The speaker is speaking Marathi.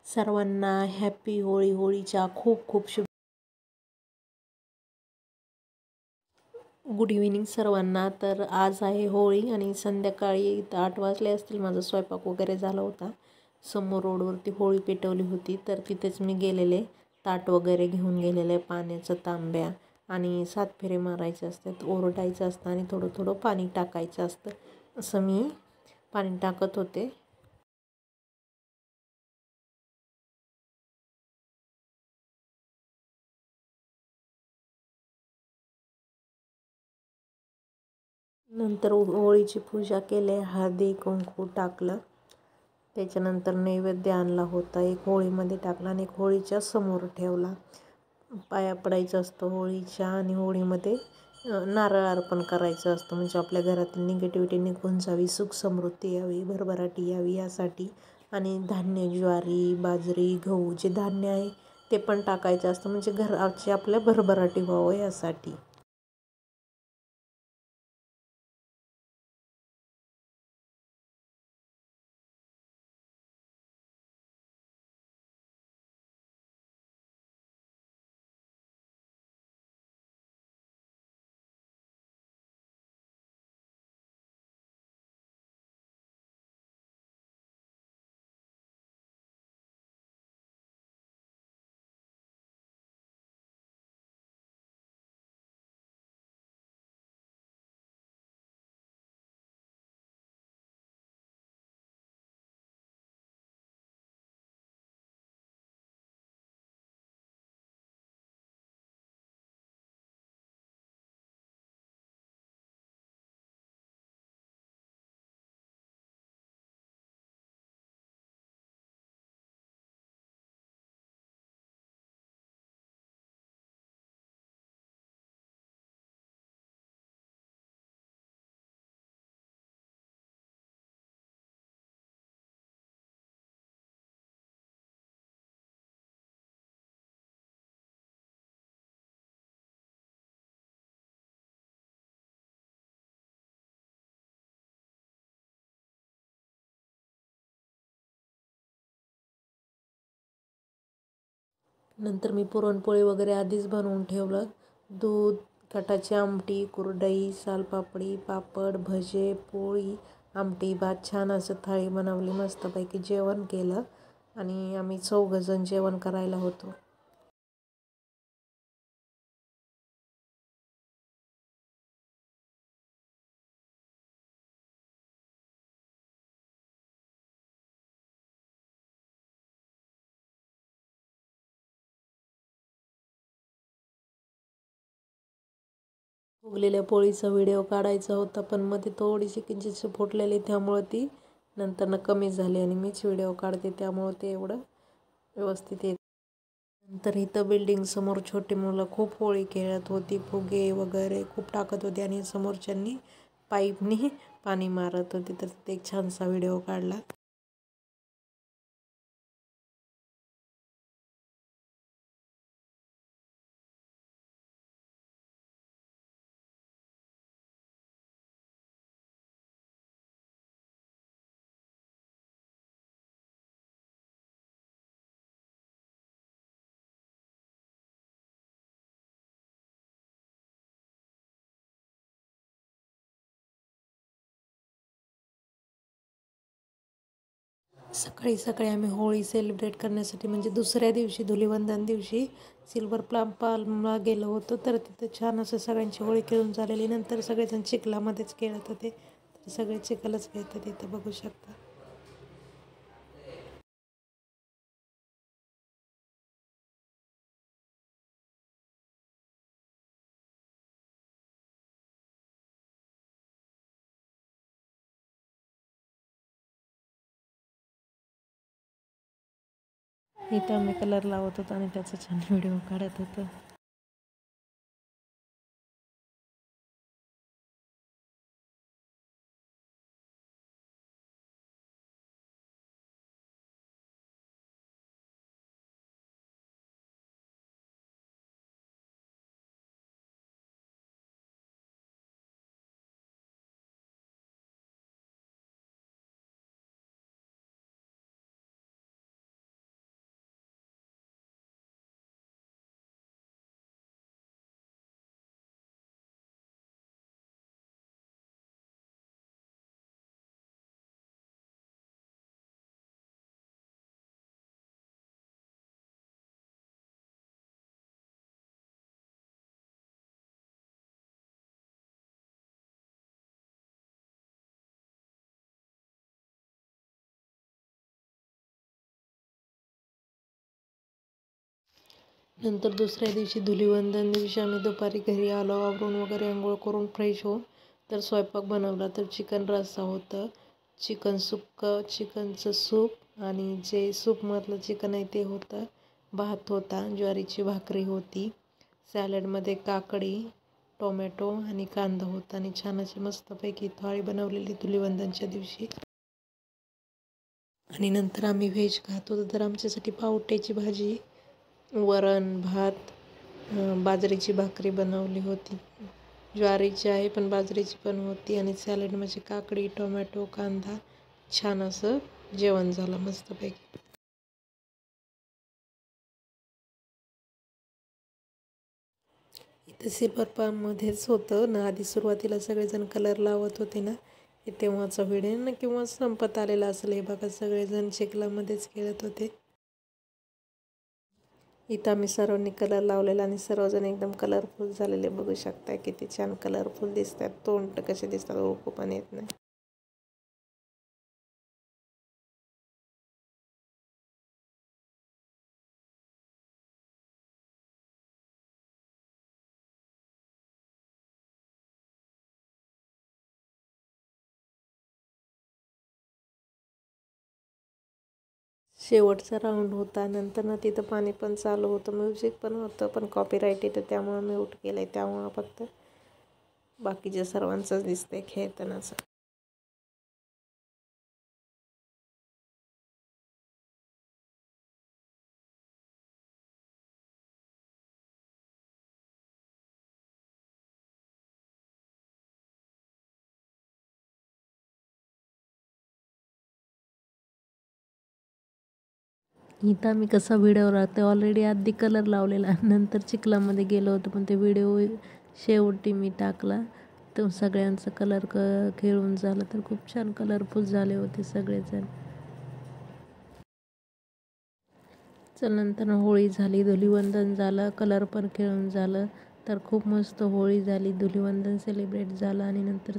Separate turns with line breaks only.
सर्वांना हॅपी होळी. होळीच्या खूप खूप गुड इव्हिनिंग सर्वांना. तर आज आहे होळी आणि संध्याकाळी 8 वाजले असतील. माझा स्वयंपाक वगैरे झाला होता. समोर रोडवरती होळी पेटवली होती, तर तिथेच मी गेलेले. ताट वगैरे घेऊन गेलेले, पाण्याचं तांब्या, आणि 7 फेरे मारायचे असतात, ओरडायचं असतं आणि थोडं थोडं पाणी टाकायचं असतं. असं मी पाणी टाकत होते. नंतर होळीची पूजा केली, हळदी कुंकू टाकलं. त्याच्यानंतर नैवेद्य आणला होता, एक होळीमध्ये टाकला आणि एक होळीच्या समोर ठेवला. पाया पडायचं असतं होळीच्या, आणि होळीमध्ये नारळ अर्पण करायचं असतं, म्हणजे आपल्या घरातील निगेटिव्हिटी निघून जावी, सुख समृद्धी यावी, भरभराटी यावी यासाठी. आणि धान्य, ज्वारी, बाजरी, गहू जे धान्य आहे ते पण टाकायचं असतं, म्हणजे घराची आपल्या भरभराटी व्हावं यासाठी. नंतर मी पुरणपोळी वगैरे आधीच बनवून ठेवलं. दूध, कटाची आमटी, कुरडई, सालपापडी, पापड, भजे, पोळी, आमटी, भात, छान असं थाळी बनवली. मस्तपैकी जेवण केलं आणि आम्ही 4 जण जेवण करायला होतो. फुगलेल्या पोळीचा व्हिडिओ काढायचा होता, पण मध्ये थोडीशी किंचितशी फुटलेली, त्यामुळं ती नंतरनं कमी झाली आणि मीच व्हिडिओ काढते, त्यामुळं ते एवढं व्यवस्थित येत. नंतर इथं बिल्डिंग समोर छोटी मुलं खूप होळी खेळत होती. फुगे वगैरे खूप टाकत होती आणि समोरच्यांनी पाईपनी पाणी मारत होती. तर तिथे एक छानसा व्हिडिओ काढला. सकाळी सकाळी आम्ही होळी सेलिब्रेट करण्यासाठी, म्हणजे दुसऱ्या दिवशी धुलिवंदन दिवशी सिल्वर पाल्मला गेलो होतो. तर तिथं छान असं सगळ्यांची होळी खेळून झालेली. नंतर सगळेजण चिखलामध्येच खेळत होते. तर सगळे चिखलच खेळतात इथं, बघू शकता. इथं आम्ही कलर लावत होतो आणि त्याचा छान व्हिडिओ काढत होतो. नंतर दुसऱ्या दिवशी धुलीवंदन दिवशी आम्ही दुपारी घरी आलो, आवरून वगैरे आंघोळ करून फ्रेश होऊन तर स्वयंपाक बनवला. तर चिकन रस्सा होतं, चिकन सुक्कं, चिकनचं सूप आणि जे सूपमधलं चिकन आहे ते होतं, भात होता, ज्वारीची भाकरी होती, सॅलडमध्ये काकडी, टोमॅटो आणि कांदा होता आणि छान अशी मस्तपैकी थाळी बनवलेली धुलीवंदनच्या दिवशी. आणि नंतर आम्ही व्हेज खात होतो. तर आमच्यासाठी पावट्याची भाजी, वरण, भात, बाजरीची भाकरी बनवली होती. ज्वारीची आहे पण बाजरीची पण होती आणि सॅलडमध्ये काकडी, टोमॅटो, कांदा, छान असं जेवण झालं मस्तपैकी. इथं सिल्वर पाममध्येच होतं ना, आधी सुरुवातीला सगळेजण कलर लावत होते ना, हे तेव्हाचा व्हिडिओ ना किंवा संपत आलेला असेल. हे बघा सगळेजण चिखलामध्येच खेळत होते. इथं आम्ही सर्वांनी कलर लावलेला आणि सर्वजण एकदम कलरफुल झालेले बघू शकता. किती छान कलरफुल दिसतात. तोंड कसे दिसतात ओळखू पण येत नाही. शेवटचा राऊंड होता. नंतर ना तिथं पाणी पण चालू होतं, म्युझिक पण होतं, पण कॉपीराईट येतं त्यामुळं म्यूट केलं आहे. त्यामुळं फक्त बाकीच्या सर्वांचंच दिसतंय खेळतानाचं. इथं आम्ही कसा व्हिडिओ राहतो ऑलरेडी आधी कलर लावलेला, नंतर चिखलामध्ये गेलो होतो पण ते व्हिडिओ शेवटी मी टाकला. तो सगळ्यांचा कलर खेळून झालं तर खूप छान कलरफुल झाले होते सगळेजण. चल नंतर होळी झाली, धुलीवंदन झालं, कलर पण खेळून झालं. तर खूप मस्त होळी झाली, धुलीवंदन सेलिब्रेट झालं आणि नंतर